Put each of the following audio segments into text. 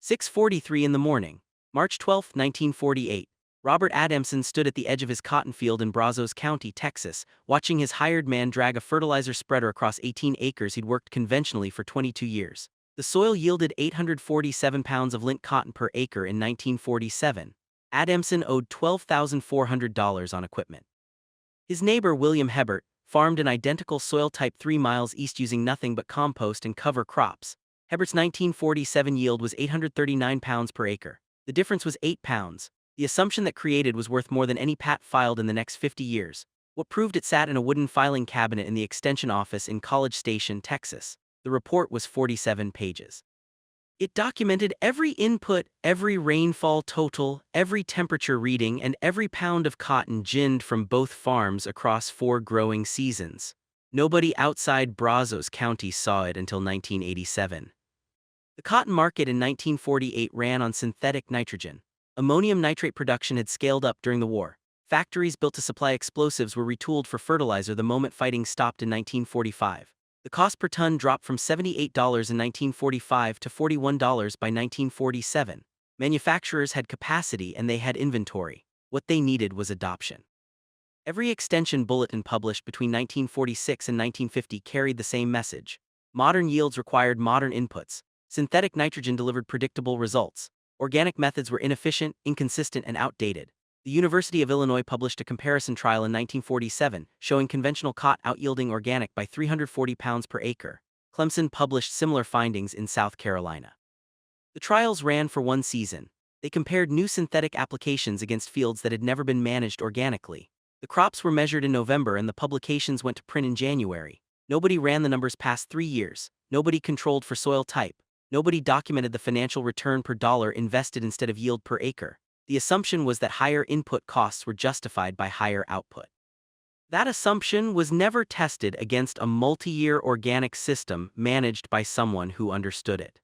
6:43 in the morning, March 12, 1948. Robert Adamson stood at the edge of his cotton field in Brazos County, Texas, watching his hired man drag a fertilizer spreader across 18 acres he'd worked conventionally for 22 years. The soil yielded 847 pounds of lint cotton per acre in 1947. Adamson owed $12,400 on equipment. His neighbor William Hebert farmed an identical soil type 3 miles east using nothing but compost and cover crops. Hebert's 1947 yield was 839 pounds per acre. The difference was 8 pounds. The assumption that created was worth more than any pat filed in the next 50 years. What proved it sat in a wooden filing cabinet in the extension office in College Station, Texas. The report was 47 pages. It documented every input, every rainfall total, every temperature reading, and every pound of cotton ginned from both farms across 4 growing seasons. Nobody outside Brazos County saw it until 1987. The cotton market in 1948 ran on synthetic nitrogen. Ammonium nitrate production had scaled up during the war. Factories built to supply explosives were retooled for fertilizer the moment fighting stopped in 1945. The cost per ton dropped from $78 in 1945 to $41 by 1947. Manufacturers had capacity and they had inventory. What they needed was adoption. Every extension bulletin published between 1946 and 1950 carried the same message. Modern yields required modern inputs. Synthetic nitrogen delivered predictable results. Organic methods were inefficient, inconsistent, and outdated. The University of Illinois published a comparison trial in 1947, showing conventional cotton outyielding organic by 340 pounds per acre. Clemson published similar findings in South Carolina. The trials ran for 1 season. They compared new synthetic applications against fields that had never been managed organically. The crops were measured in November and the publications went to print in January. Nobody ran the numbers past 3 years. Nobody controlled for soil type. Nobody documented the financial return per dollar invested instead of yield per acre. The assumption was that higher input costs were justified by higher output. That assumption was never tested against a multi-year organic system managed by someone who understood it.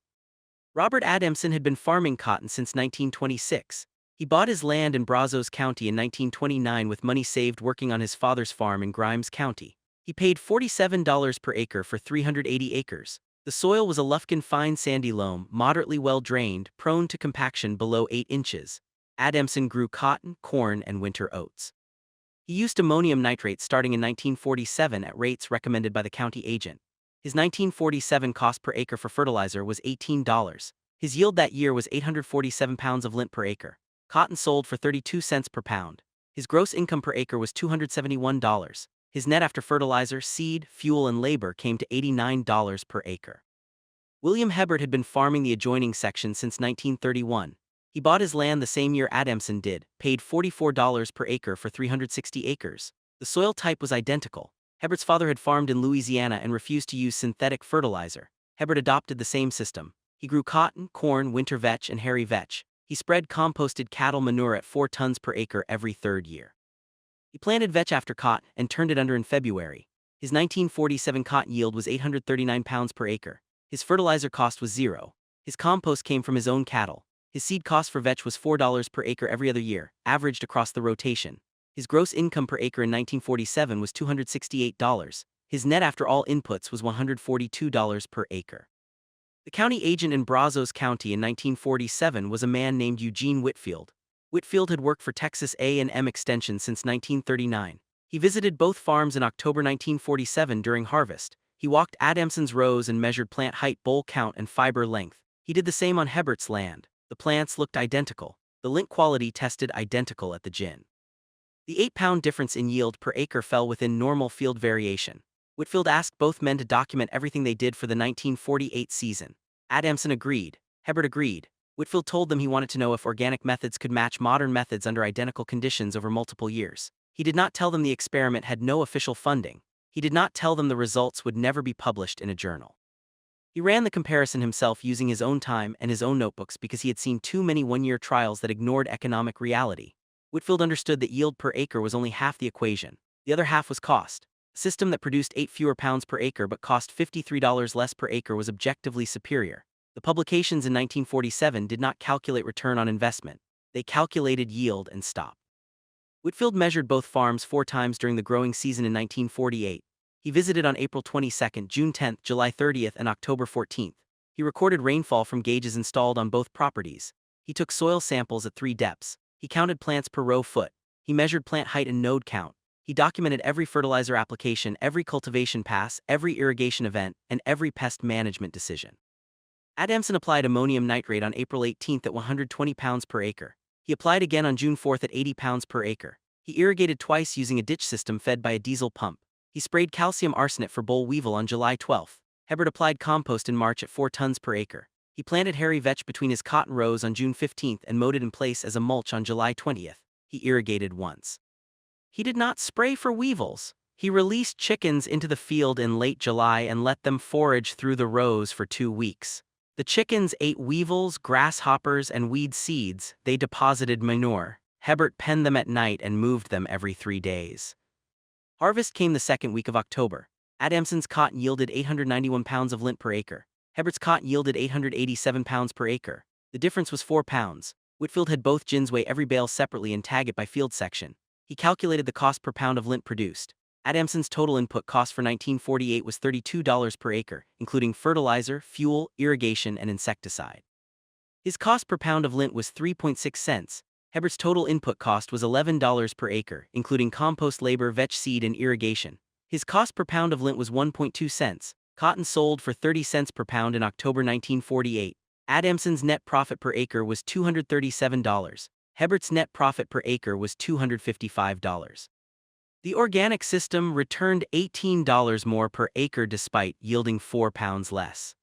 Robert Adamson had been farming cotton since 1926. He bought his land in Brazos County in 1929 with money saved working on his father's farm in Grimes County. He paid $47 per acre for 380 acres. The soil was a Lufkin fine sandy loam, moderately well-drained, prone to compaction below 8 inches. Adamson grew cotton, corn, and winter oats. He used ammonium nitrate starting in 1947 at rates recommended by the county agent. His 1947 cost per acre for fertilizer was $18. His yield that year was 847 pounds of lint per acre. Cotton sold for 32 cents per pound. His gross income per acre was $271. His net after fertilizer, seed, fuel, and labor came to $89 per acre. William Hebert had been farming the adjoining section since 1931. He bought his land the same year Adamson did, paid $44 per acre for 360 acres. The soil type was identical. Hebert's father had farmed in Louisiana and refused to use synthetic fertilizer. Hebert adopted the same system. He grew cotton, corn, winter vetch, and hairy vetch. He spread composted cattle manure at 4 tons per acre every 3rd year. He planted vetch after cotton and turned it under in February. His 1947 cotton yield was 839 pounds per acre. His fertilizer cost was $0. His compost came from his own cattle. His seed cost for vetch was $4 per acre every other year, averaged across the rotation. His gross income per acre in 1947 was $268. His net after all inputs was $142 per acre. The county agent in Brazos County in 1947 was a man named Eugene Whitfield. Whitfield had worked for Texas A&M Extension since 1939. He visited both farms in October 1947 during harvest. He walked Adamson's rows and measured plant height, boll count, and fiber length. He did the same on Hebert's land. The plants looked identical. The lint quality tested identical at the gin. The 8-pound difference in yield per acre fell within normal field variation. Whitfield asked both men to document everything they did for the 1948 season. Adamson agreed. Hebert agreed. Whitfield told them he wanted to know if organic methods could match modern methods under identical conditions over multiple years. He did not tell them the experiment had no official funding. He did not tell them the results would never be published in a journal. He ran the comparison himself using his own time and his own notebooks because he had seen too many one-year trials that ignored economic reality. Whitfield understood that yield per acre was only half the equation. The other half was cost. A system that produced 8 fewer pounds per acre but cost $53 less per acre was objectively superior. The publications in 1947 did not calculate return on investment. They calculated yield and stopped. Whitfield measured both farms 4 times during the growing season in 1948. He visited on April 22, June 10, July 30, and October 14. He recorded rainfall from gauges installed on both properties. He took soil samples at 3 depths. He counted plants per row foot. He measured plant height and node count. He documented every fertilizer application, every cultivation pass, every irrigation event, and every pest management decision. Adamson applied ammonium nitrate on April 18 at 120 pounds per acre. He applied again on June 4 at 80 pounds per acre. He irrigated twice using a ditch system fed by a diesel pump. He sprayed calcium arsenate for boll weevil on July 12. Hebert applied compost in March at 4 tons per acre. He planted hairy vetch between his cotton rows on June 15 and mowed it in place as a mulch on July 20. He irrigated once. He did not spray for weevils. He released chickens into the field in late July and let them forage through the rows for 2 weeks. The chickens ate weevils, grasshoppers, and weed seeds. They deposited manure. Hebert penned them at night and moved them every 3 days. Harvest came the second week of October. Adamson's cotton yielded 891 pounds of lint per acre. Hebert's cotton yielded 887 pounds per acre. The difference was 4 pounds. Whitfield had both gins weigh every bale separately and tag it by field section. He calculated the cost per pound of lint produced. Adamson's total input cost for 1948 was $32 per acre, including fertilizer, fuel, irrigation, and insecticide. His cost per pound of lint was 3.6 cents. Hebert's total input cost was $11 per acre, including compost labor, vetch seed, and irrigation. His cost per pound of lint was 1.2 cents. Cotton sold for 30 cents per pound in October 1948. Adamson's net profit per acre was $237. Hebert's net profit per acre was $255. The organic system returned $18 more per acre despite yielding 4 pounds less.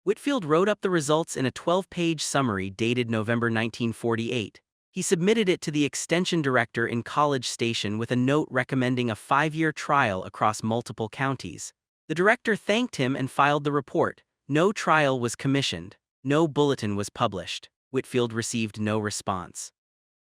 Whitfield wrote up the results in a 12-page summary dated November 1948. He submitted it to the extension director in College Station with a note recommending a 5-year trial across multiple counties. The director thanked him and filed the report. No trial was commissioned. No bulletin was published. Whitfield received no response.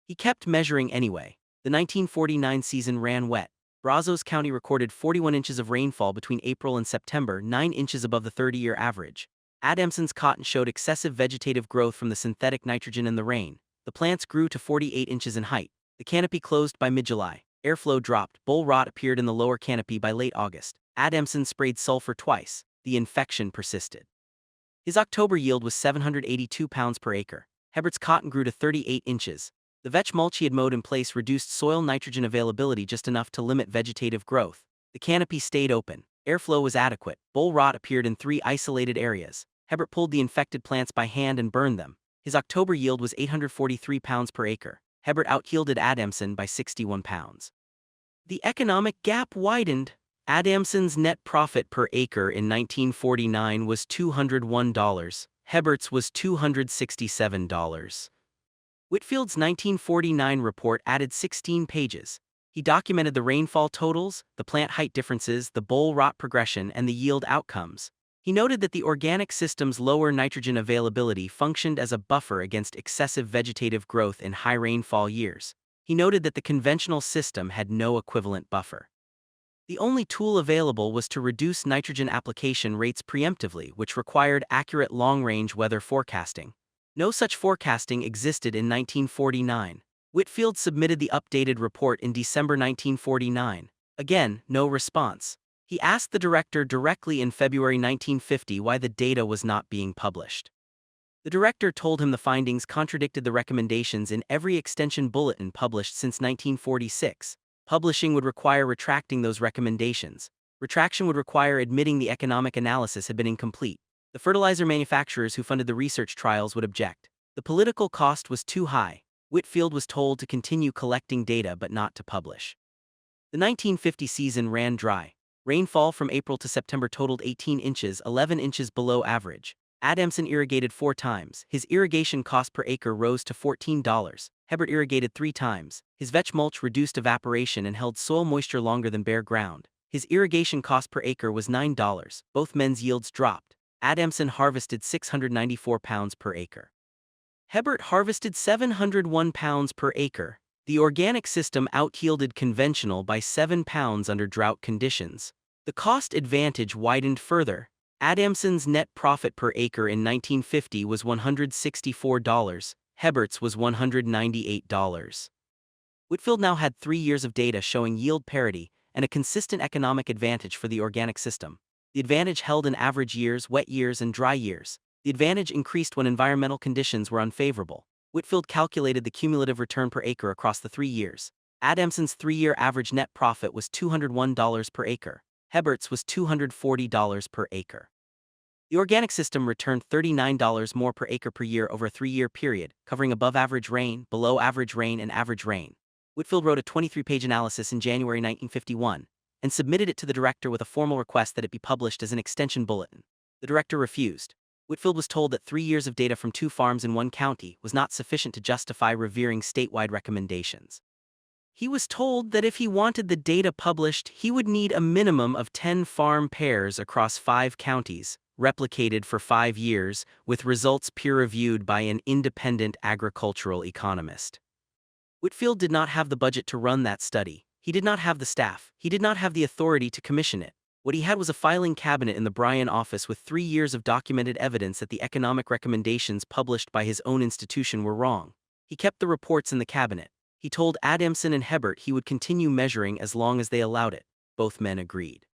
He kept measuring anyway. The 1949 season ran wet. Brazos County recorded 41 inches of rainfall between April and September, 9 inches above the 30-year average. Adamson's cotton showed excessive vegetative growth from the synthetic nitrogen and the rain. The plants grew to 48 inches in height. The canopy closed by mid-July. Airflow dropped. Boll rot appeared in the lower canopy by late August. Adamson sprayed sulfur twice. The infection persisted. His October yield was 782 pounds per acre. Hebert's cotton grew to 38 inches. The vetch mulch he had mowed in place reduced soil nitrogen availability just enough to limit vegetative growth. The canopy stayed open. Airflow was adequate. Boll rot appeared in 3 isolated areas. Hebert pulled the infected plants by hand and burned them. His October yield was 843 pounds per acre. Hebert outyielded Adamson by 61 pounds. The economic gap widened. Adamson's net profit per acre in 1949 was $201. Hebert's was $267. Whitfield's 1949 report added 16 pages. He documented the rainfall totals, the plant height differences, the boll rot progression, and the yield outcomes. He noted that the organic system's lower nitrogen availability functioned as a buffer against excessive vegetative growth in high rainfall years. He noted that the conventional system had no equivalent buffer. The only tool available was to reduce nitrogen application rates preemptively, which required accurate long-range weather forecasting. No such forecasting existed in 1949. Whitfield submitted the updated report in December 1949. Again, no response. He asked the director directly in February 1950 why the data was not being published. The director told him the findings contradicted the recommendations in every extension bulletin published since 1946. Publishing would require retracting those recommendations. Retraction would require admitting the economic analysis had been incomplete. The fertilizer manufacturers who funded the research trials would object. The political cost was too high. Whitfield was told to continue collecting data but not to publish. The 1950 season ran dry. Rainfall from April to September totaled 18 inches, 11 inches below average. Adamson irrigated 4 times. His irrigation cost per acre rose to $14. Hebert irrigated 3 times. His vetch mulch reduced evaporation and held soil moisture longer than bare ground. His irrigation cost per acre was $9. Both men's yields dropped. Adamson harvested 694 pounds per acre. Hebert harvested 701 pounds per acre. The organic system outyielded conventional by 7 pounds under drought conditions. The cost advantage widened further. Adamson's net profit per acre in 1950 was $164. Hebert's was $198. Whitfield now had 3 years of data showing yield parity and a consistent economic advantage for the organic system. The advantage held in average years, wet years, and dry years. The advantage increased when environmental conditions were unfavorable. Whitfield calculated the cumulative return per acre across the 3 years. Adamson's 3-year average net profit was $201 per acre. Herbert's was $240 per acre. The organic system returned $39 more per acre per year over a 3-year period, covering above-average rain, below-average rain, and average rain. Whitfield wrote a 23-page analysis in January 1951 and submitted it to the director with a formal request that it be published as an extension bulletin. The director refused. Whitfield was told that 3 years of data from 2 farms in 1 county was not sufficient to justify revering statewide recommendations. He was told that if he wanted the data published, he would need a minimum of 10 farm pairs across 5 counties, replicated for 5 years, with results peer-reviewed by an independent agricultural economist. Whitfield did not have the budget to run that study. He did not have the staff. He did not have the authority to commission it. What he had was a filing cabinet in the Bryan office with 3 years of documented evidence that the economic recommendations published by his own institution were wrong. He kept the reports in the cabinet. He told Adamson and Herbert he would continue measuring as long as they allowed it. Both men agreed.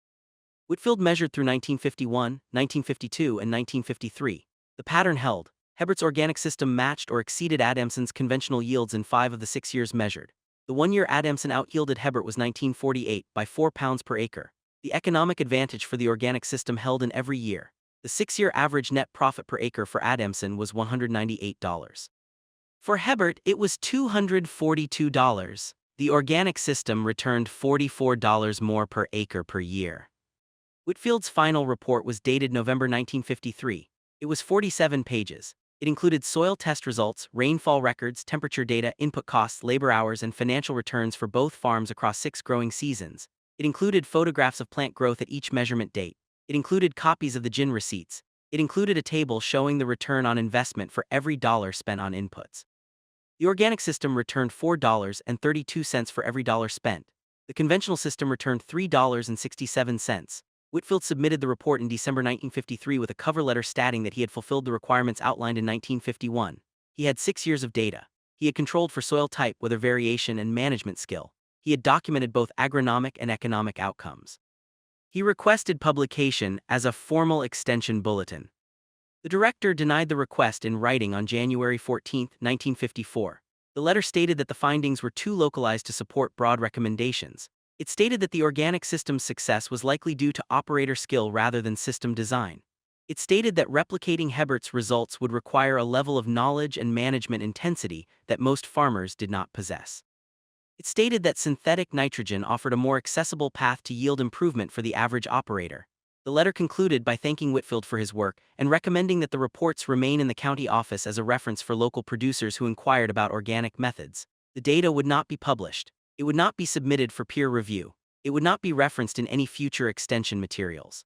Whitfield measured through 1951, 1952, and 1953. The pattern held. Herbert's organic system matched or exceeded Adamson's conventional yields in 5 of the 6 years measured. The 1-year Adamson out-yielded Herbert was 1948 by 4 pounds per acre. The economic advantage for the organic system held in every year. The 6-year average net profit per acre for Adamson was $198. For Herbert, it was $242. The organic system returned $44 more per acre per year. Whitfield's final report was dated November 1953. It was 47 pages. It included soil test results, rainfall records, temperature data, input costs, labor hours, and financial returns for both farms across 6 growing seasons. It included photographs of plant growth at each measurement date. It included copies of the GIN receipts. It included a table showing the return on investment for every dollar spent on inputs. The organic system returned $4.32 for every dollar spent. The conventional system returned $3.67. Whitfield submitted the report in December 1953 with a cover letter stating that he had fulfilled the requirements outlined in 1951. He had 6 years of data. He had controlled for soil type, weather variation, and management skill. He had documented both agronomic and economic outcomes. He requested publication as a formal extension bulletin. The director denied the request in writing on January 14, 1954. The letter stated that the findings were too localized to support broad recommendations. It stated that the organic system's success was likely due to operator skill rather than system design. It stated that replicating Herbert's results would require a level of knowledge and management intensity that most farmers did not possess. It stated that synthetic nitrogen offered a more accessible path to yield improvement for the average operator. The letter concluded by thanking Whitfield for his work and recommending that the reports remain in the county office as a reference for local producers who inquired about organic methods. The data would not be published. It would not be submitted for peer review. It would not be referenced in any future extension materials.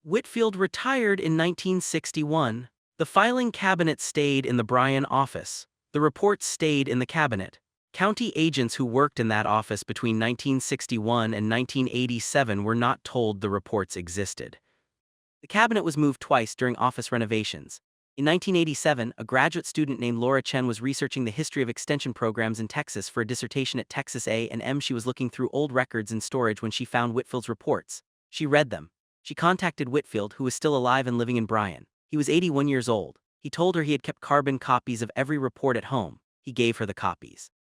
Whitfield retired in 1961. The filing cabinet stayed in the Bryan office. The reports stayed in the cabinet. County agents who worked in that office between 1961 and 1987 were not told the reports existed. The cabinet was moved twice during office renovations. In 1987, a graduate student named Laura Chen was researching the history of extension programs in Texas for a dissertation at Texas A&M. She was looking through old records in storage when she found Whitfield's reports. She read them. She contacted Whitfield, who was still alive and living in Bryan. He was 81 years old. He told her he had kept carbon copies of every report at home. He gave her the copies.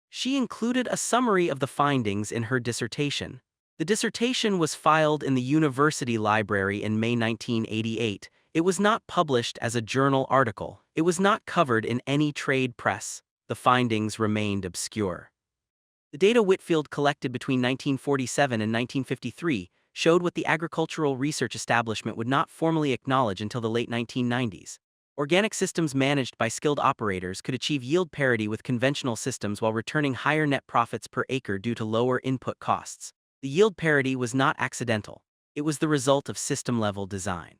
She included a summary of the findings in her dissertation. The dissertation was filed in the university library in May 1988. It was not published as a journal article. It was not covered in any trade press. The findings remained obscure. The data Whitfield collected between 1947 and 1953 showed what the Agricultural Research Establishment would not formally acknowledge until the late 1990s. Organic systems managed by skilled operators could achieve yield parity with conventional systems while returning higher net profits per acre due to lower input costs. The yield parity was not accidental. It was the result of system-level design.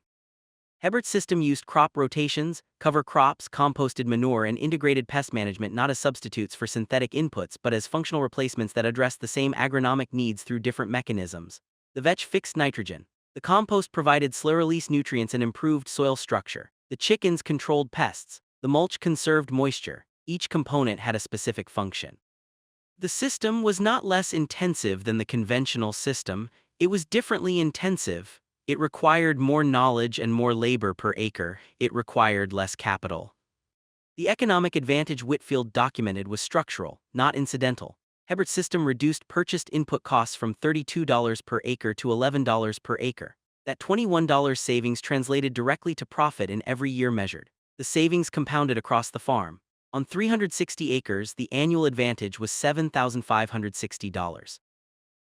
Herbert's system used crop rotations, cover crops, composted manure, and integrated pest management not as substitutes for synthetic inputs but as functional replacements that addressed the same agronomic needs through different mechanisms. The vetch fixed nitrogen. The compost provided slow-release nutrients and improved soil structure. The chickens controlled pests. The mulch conserved moisture. Each component had a specific function. The system was not less intensive than the conventional system. It was differently intensive. It required more knowledge and more labor per acre. It required less capital. The economic advantage Whitfield documented was structural, not incidental. Hebert's system reduced purchased input costs from $32 per acre to $11 per acre. That $21 savings translated directly to profit in every year measured. The savings compounded across the farm. On 360 acres, the annual advantage was $7,560.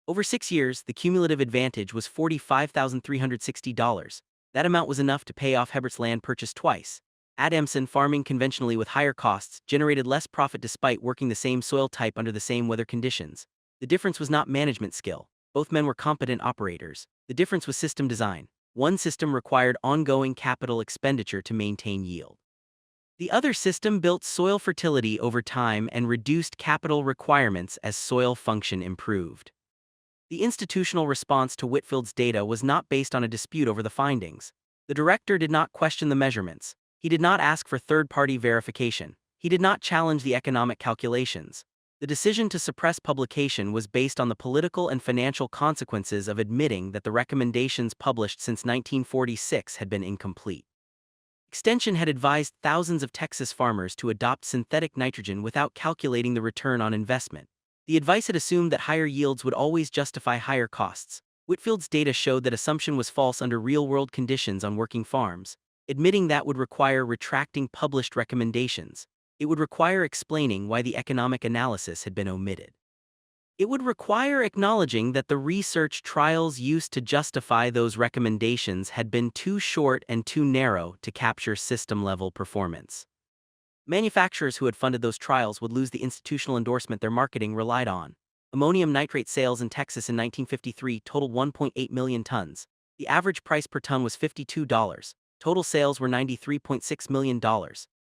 Over 6 years, the cumulative advantage was $45,360. That amount was enough to pay off Hebert's land purchase twice. Adamson, farming conventionally with higher costs, generated less profit despite working the same soil type under the same weather conditions. The difference was not management skill. Both men were competent operators. The difference was system design. One system required ongoing capital expenditure to maintain yield. The other system built soil fertility over time and reduced capital requirements as soil function improved. The institutional response to Whitfield's data was not based on a dispute over the findings. The director did not question the measurements. He did not ask for third-party verification. He did not challenge the economic calculations. The decision to suppress publication was based on the political and financial consequences of admitting that the recommendations published since 1946 had been incomplete. Extension had advised thousands of Texas farmers to adopt synthetic nitrogen without calculating the return on investment. The advice had assumed that higher yields would always justify higher costs. Whitfield's data showed that assumption was false under real-world conditions on working farms. Admitting that would require retracting published recommendations. It would require explaining why the economic analysis had been omitted. It would require acknowledging that the research trials used to justify those recommendations had been too short and too narrow to capture system-level performance. Manufacturers who had funded those trials would lose the institutional endorsement their marketing relied on. Ammonium nitrate sales in Texas in 1953 totaled 1.8 million tons. The average price per ton was $52. Total sales were $93.6 million.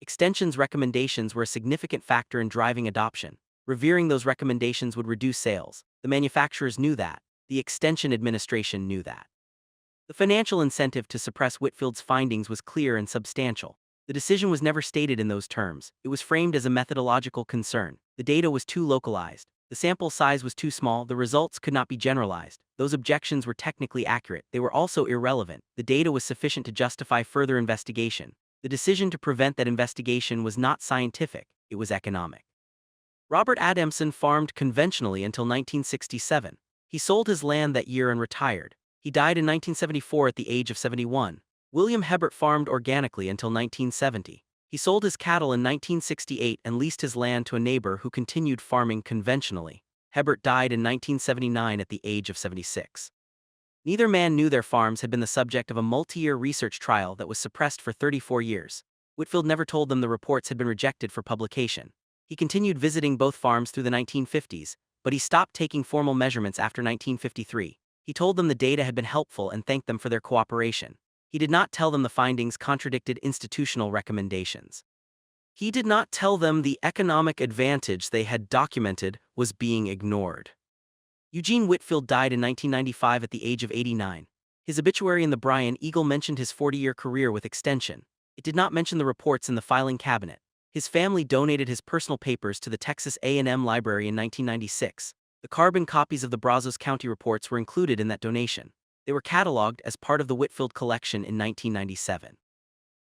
Extension's recommendations were a significant factor in driving adoption. Revering those recommendations would reduce sales. The manufacturers knew that. The Extension administration knew that. The financial incentive to suppress Whitfield's findings was clear and substantial. The decision was never stated in those terms. It was framed as a methodological concern. The data was too localized. The sample size was too small. The results could not be generalized. Those objections were technically accurate. They were also irrelevant. The data was sufficient to justify further investigation. The decision to prevent that investigation was not scientific. It was economic. Robert Adamson farmed conventionally until 1967. He sold his land that year and retired. He died in 1974 at the age of 71. William Hebert farmed organically until 1970. He sold his cattle in 1968 and leased his land to a neighbor who continued farming conventionally. Hebert died in 1979 at the age of 76. Neither man knew their farms had been the subject of a multi-year research trial that was suppressed for 34 years. Whitfield never told them the reports had been rejected for publication. He continued visiting both farms through the 1950s, but he stopped taking formal measurements after 1953. He told them the data had been helpful and thanked them for their cooperation. He did not tell them the findings contradicted institutional recommendations. He did not tell them the economic advantage they had documented was being ignored. Eugene Whitfield died in 1995 at the age of 89. His obituary in the Bryan Eagle mentioned his 40-year career with Extension. It did not mention the reports in the filing cabinet. His family donated his personal papers to the Texas A&M Library in 1996. The carbon copies of the Brazos County reports were included in that donation. They were cataloged as part of the Whitfield collection in 1997.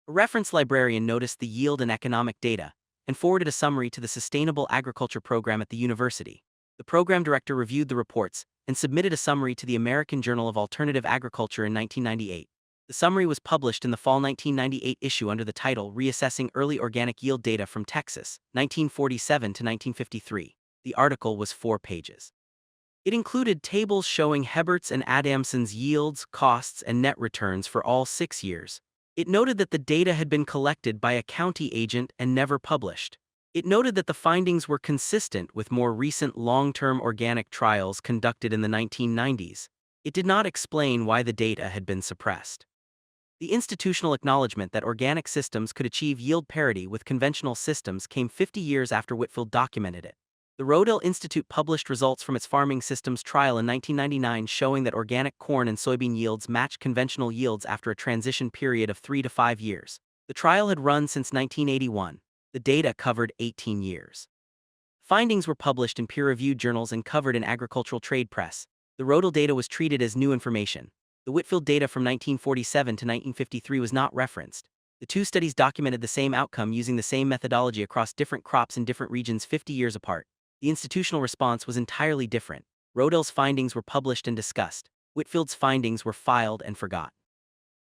A reference librarian noticed the yield and economic data and forwarded a summary to the Sustainable Agriculture Program at the university. The program director reviewed the reports and submitted a summary to the American Journal of Alternative Agriculture in 1998. The summary was published in the fall 1998 issue under the title Reassessing Early Organic Yield Data from Texas, 1947 to 1953. The article was 4 pages. It included tables showing Hebert's and Adamson's yields, costs, and net returns for all 6 years. It noted that the data had been collected by a county agent and never published. It noted that the findings were consistent with more recent long-term organic trials conducted in the 1990s. It did not explain why the data had been suppressed. The institutional acknowledgement that organic systems could achieve yield parity with conventional systems came 50 years after Whitfield documented it. The Rodale Institute published results from its farming systems trial in 1999 showing that organic corn and soybean yields matched conventional yields after a transition period of 3 to 5 years. The trial had run since 1981. The data covered 18 years. Findings were published in peer-reviewed journals and covered in agricultural trade press. The Rodale data was treated as new information. The Whitfield data from 1947 to 1953 was not referenced. The two studies documented the same outcome using the same methodology across different crops in different regions 50 years apart. The institutional response was entirely different. Rodell's findings were published and discussed. Whitfield's findings were filed and forgot.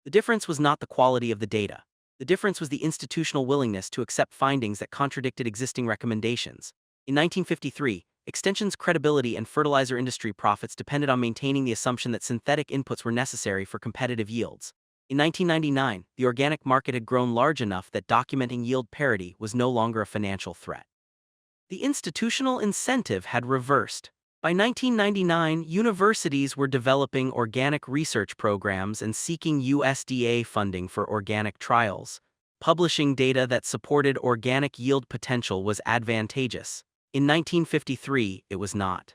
The difference was not the quality of the data. The difference was the institutional willingness to accept findings that contradicted existing recommendations. In 1953, Extension's credibility and fertilizer industry profits depended on maintaining the assumption that synthetic inputs were necessary for competitive yields. In 1999, the organic market had grown large enough that documenting yield parity was no longer a financial threat. The institutional incentive had reversed. By 1999, universities were developing organic research programs and seeking USDA funding for organic trials. Publishing data that supported organic yield potential was advantageous. In 1953, it was not.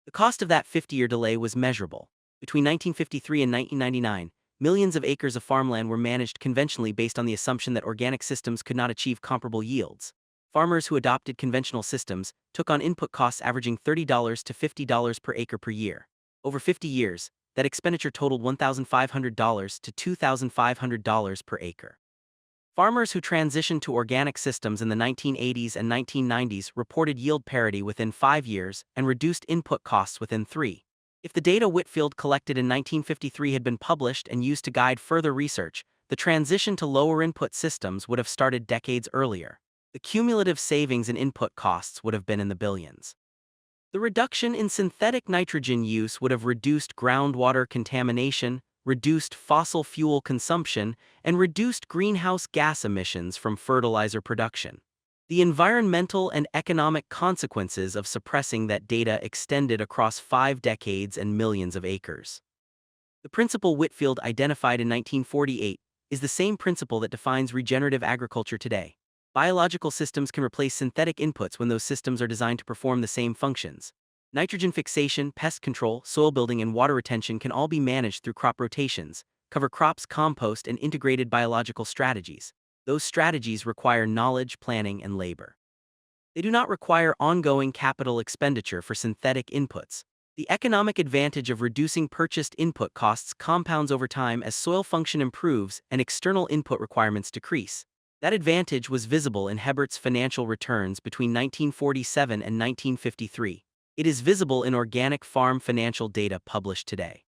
The cost of that 50-year delay was measurable. Between 1953 and 1999, millions of acres of farmland were managed conventionally based on the assumption that organic systems could not achieve comparable yields. Farmers who adopted conventional systems took on input costs averaging $30 to $50 per acre per year. Over 50 years, that expenditure totaled $1,500 to $2,500 per acre. Farmers who transitioned to organic systems in the 1980s and 1990s reported yield parity within 5 years and reduced input costs within 3. If the data Whitfield collected in 1953 had been published and used to guide further research, the transition to lower input systems would have started decades earlier. The cumulative savings in input costs would have been in the billions. The reduction in synthetic nitrogen use would have reduced groundwater contamination, reduced fossil fuel consumption, and reduced greenhouse gas emissions from fertilizer production. The environmental and economic consequences of suppressing that data extended across 5 decades and millions of acres. The principle Whitfield identified in 1948 is the same principle that defines regenerative agriculture today. Biological systems can replace synthetic inputs when those systems are designed to perform the same functions. Nitrogen fixation, pest control, soil building, and water retention can all be managed through crop rotations, cover crops, compost, and integrated biological strategies. Those strategies require knowledge, planning, and labor. They do not require ongoing capital expenditure for synthetic inputs. The economic advantage of reducing purchased input costs compounds over time as soil function improves and external input requirements decrease. That advantage was visible in Hebert's financial returns between 1947 and 1953. It is visible in organic farm financial data published today.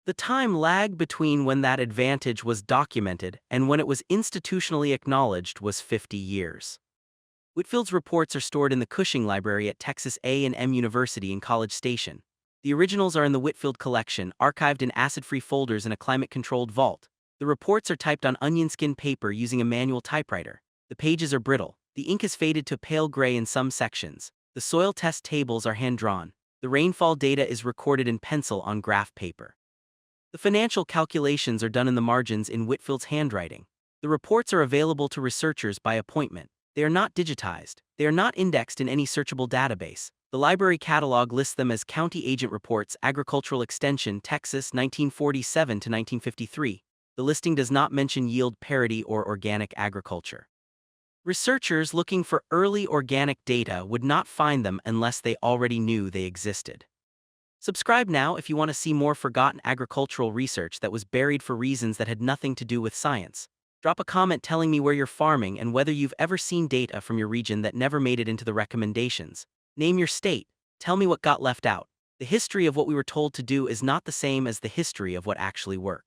The time lag between when that advantage was documented and when it was institutionally acknowledged was 50 years. Whitfield's reports are stored in the Cushing Library at Texas A&M University in College Station. The originals are in the Whitfield collection, archived in acid-free folders in a climate-controlled vault. The reports are typed on onion skin paper using a manual typewriter. The pages are brittle. The ink is faded to pale gray in some sections. The soil test tables are hand-drawn. The rainfall data is recorded in pencil on graph paper. The financial calculations are done in the margins in Whitfield's handwriting. The reports are available to researchers by appointment. They are not digitized. They are not indexed in any searchable database. The library catalog lists them as County Agent Reports, Agricultural Extension, Texas, 1947 to 1953. The listing does not mention yield parity or organic agriculture. Researchers looking for early organic data would not find them unless they already knew they existed. Subscribe now if you want to see more forgotten agricultural research that was buried for reasons that had nothing to do with science. Drop a comment telling me where you're farming and whether you've ever seen data from your region that never made it into the recommendations. Name your state. Tell me what got left out. The history of what we were told to do is not the same as the history of what actually worked.